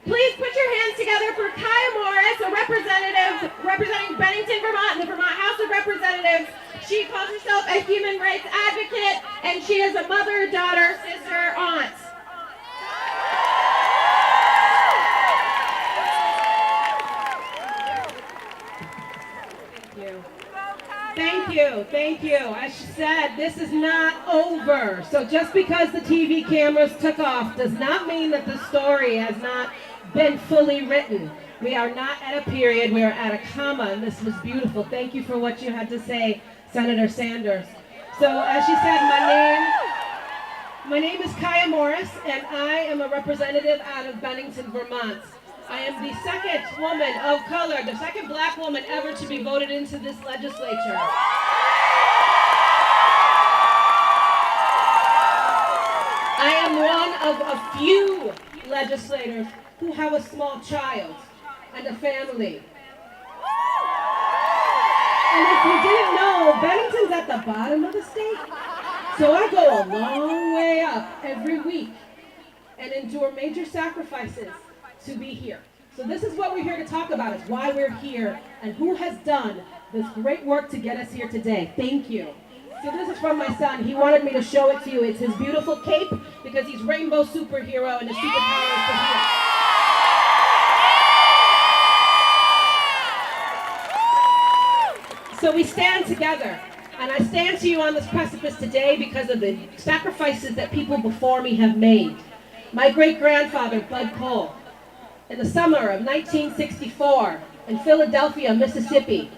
Please put your hands together for Kiah Morris, a representative representing Bennington, Vermont, in the Vermont House of Representatives. She calls herself a human rights advocate, and she is a mother, daughter, sister, aunt. Thank you. As she said, this is not over. So just because the TV cameras took off does not mean that the story has not been fully written. We are not at a period, we are at a comma, and this was beautiful. Thank you for what you had to say, Senator Sanders. So as she said, my name is Kiah Morris, and I am a representative out of Bennington, Vermont. I am the second woman of color, the second black woman ever to be voted into this legislature. I am one of a few legislators who have a small child and a family. And if you didn't know, Bennington's at the bottom of the state. So I go a long way up every week and endure major sacrifices to be here. So this is what we're here to talk about, is why we're here and who has done this great work to get us here today. Thank you. So this is from my son. He wanted me to show it to you. It's his beautiful cape because he's rainbow superhero and his superpower is to heal. So we stand together, and I stand to you on this precipice today because of the sacrifices that people before me have made. My great-grandfather, Bud Cole, in the summer of 1964 in Philadelphia, Mississippi,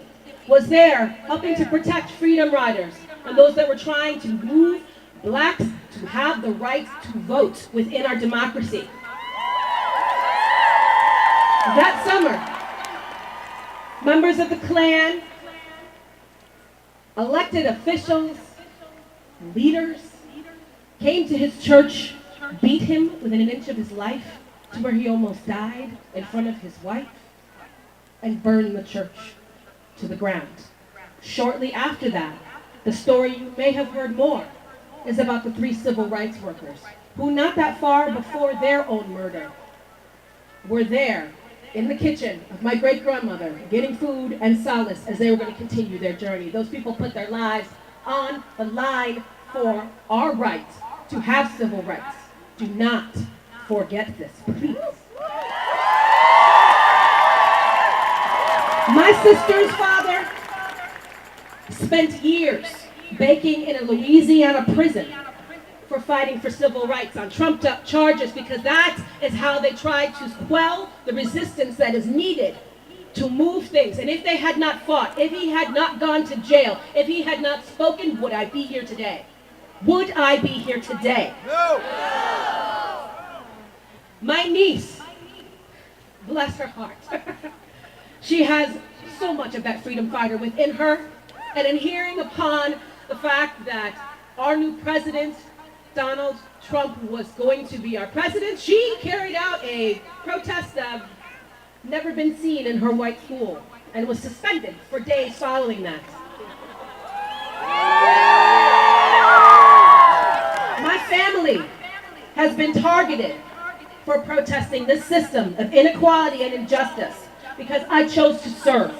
was there helping to protect freedom riders and those that were trying to move blacks to have the right to vote within our democracy. That summer, members of the Klan, elected officials, leaders, came to his church, beat him within an inch of his life to where he almost died in front of his wife, and burned the church to the ground. Shortly after that, the story you may have heard more is about the 3 civil rights workers who not that far before their own murder were there in the kitchen of my great-grandmother getting food and solace as they were going to continue their journey. Those people put their lives on the line for our right to have civil rights. Do not forget this, please. My sister's father spent years baking in a Louisiana prison for fighting for civil rights on trumped-up charges, because that is how they tried to quell the resistance that is needed to move things. And if they had not fought, if he had not gone to jail, if he had not spoken, would I be here today? Would I be here today? No! My niece, bless her heart, she has so much of that freedom fighter within her. And in hearing upon the fact that our new president, Donald Trump, was going to be our president, she carried out a protest that never been seen in her white school and was suspended for days following that. My family has been targeted for protesting this system of inequality and injustice because I chose to serve.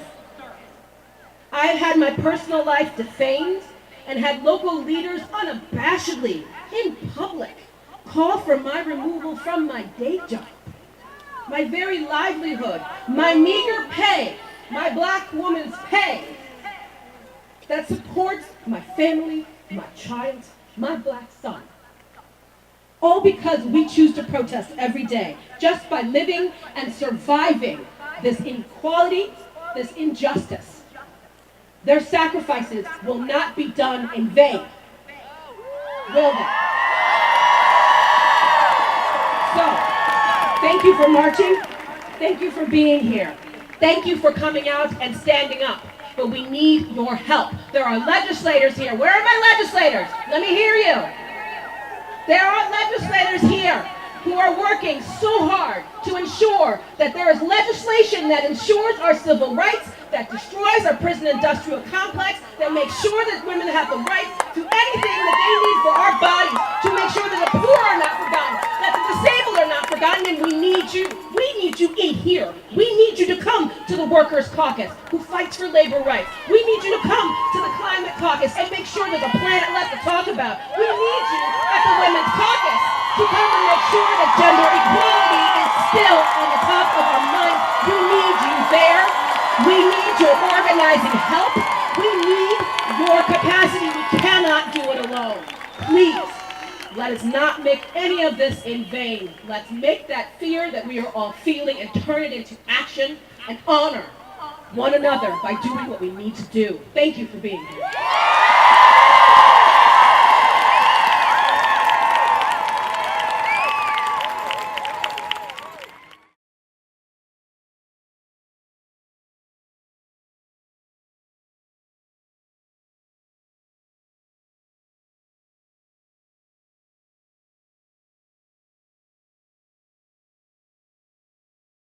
I've had my personal life defamed and had local leaders unabashedly, in public, call for my removal from my day job. My very livelihood, my meager pay, my black woman's pay that supports my family, my child, my black son. All because we choose to protest every day, just by living and surviving this inequality, this injustice. Their sacrifices will not be done in vain, will they? So, thank you for marching. Thank you for being here. Thank you for coming out and standing up. But we need your help. There are legislators here. Where are my legislators? Let me hear you. There are legislators here who are working so hard to ensure that there is legislation that ensures our civil rights, that destroys our prison industrial complex, that makes sure that women have the right to anything that they need for our bodies, to make sure that the poor are not forgotten, that the disabled are not forgotten, and we need you. We need here. We need you to come to the Workers' Caucus, who fights for labor rights. We need you to come to the Climate Caucus and make sure there's a planet left to talk about. We need you at the Women's Caucus to come and make sure that gender equality is still on the top of our minds. We need you there. We need your organizing help. We need your capacity. We cannot do it alone. Please, let us not make any of this in vain. Let's make that fear that we are all feeling and turn it into action and honor one another by doing what we need to do. Thank you for being here.